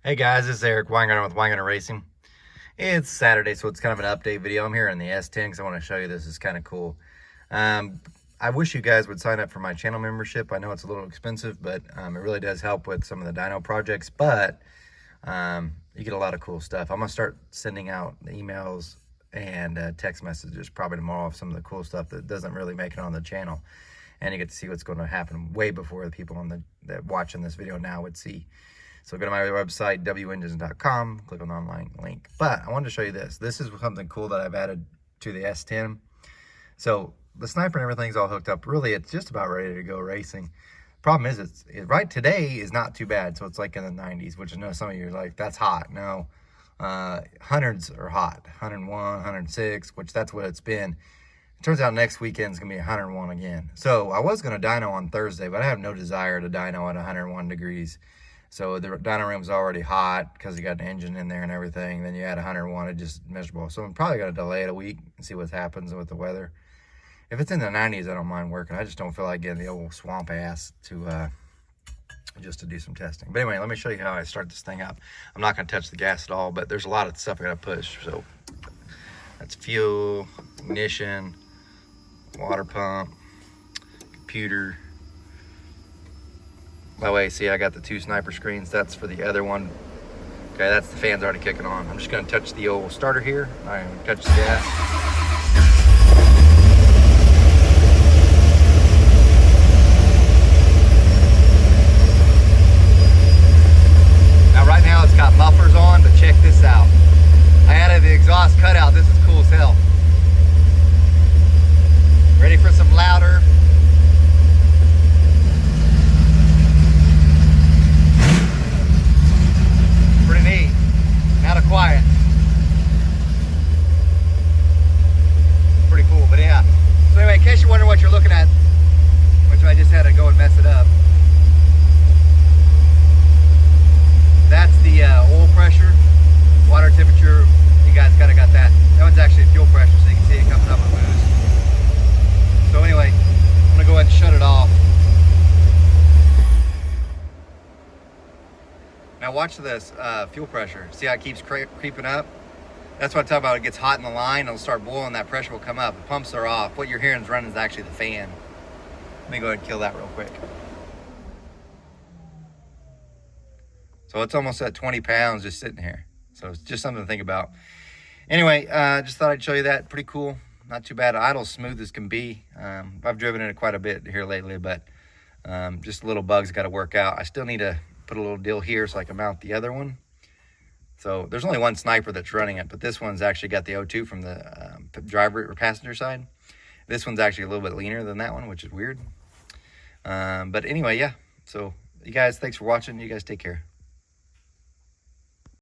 Hey guys, this is Eric Weingarten with Weingarten Racing. It's Saturday, so it's kind of an update video. I'm here in the S10 because I want to show you this. Is kind of cool. I wish you guys would sign up for my channel membership. I know it's a little expensive, but it really does help with some of the dyno projects. But you get a lot of cool stuff. I'm going to start sending out emails and text messages probably tomorrow of some of the cool stuff that doesn't really make it on the channel. And you get to see what's going to happen way before the people on that watching this video now would see. So go to my website, wengines.com, click on the online link. But I wanted to show you this. This is something cool that I've added to the S10. So the sniper and everything's all hooked up. Really, it's just about ready to go racing. Problem is, right today is not too bad. So it's like in the 90s, which I know some of you are like, that's hot. No, hundreds are hot. 101, 106, which that's what it's been. It turns out next weekend's going to be 101 again. So I was going to dyno on Thursday, but I have no desire to dyno at 101 degrees. So the dyno room's already hot because you got an engine in there and everything. Then you add 101, it's just miserable. So I'm probably going to delay it a week and see what happens with the weather. If it's in the 90s, I don't mind working. I just don't feel like getting the old swamp ass to just to do some testing. But anyway, let me show you how I start this thing up. I'm not going to touch the gas at all, but there's a lot of stuff I got to push. So that's fuel, ignition, water pump, computer. By the way, see, I got the two sniper screens. That's for the other one. Okay, that's the fan's already kicking on. I'm just going to touch the old starter here. I'm going to touch the gas. Now, right now, it's got mufflers on, but check this out. I added the exhaust cutout. This is cool as hell. Ready for some louder? Pretty neat. Now to quiet. Pretty cool, but yeah. So anyway, in case you're wondering what you're looking at, which I just had to go and mess it up. That's the oil pressure, water temperature. You guys kind of got that. That one's actually fuel pressure, so you can see it comes up and moves. So anyway, I'm gonna go ahead and shut it off. Now watch this fuel pressure. See how it keeps creeping up? That's what I'm talking about. It gets hot in the line, it'll start boiling, that pressure will come up. The pumps are off. What you're hearing is running is actually the fan. Let me go ahead and kill that real quick. So it's almost at 20 pounds just sitting here. So it's just something to think about. Anyway, just thought I'd show you that. Pretty cool. Not too bad. Idle smooth as can be. I've driven it quite a bit here lately, but just little bugs got to work out. I still need to put a little deal here so I can mount the other one. So there's only one sniper that's running it, but this one's actually got the O2 from the driver or passenger side. This one's actually a little bit leaner than that one, which is weird. But anyway, yeah. So you guys, thanks for watching. You guys take care.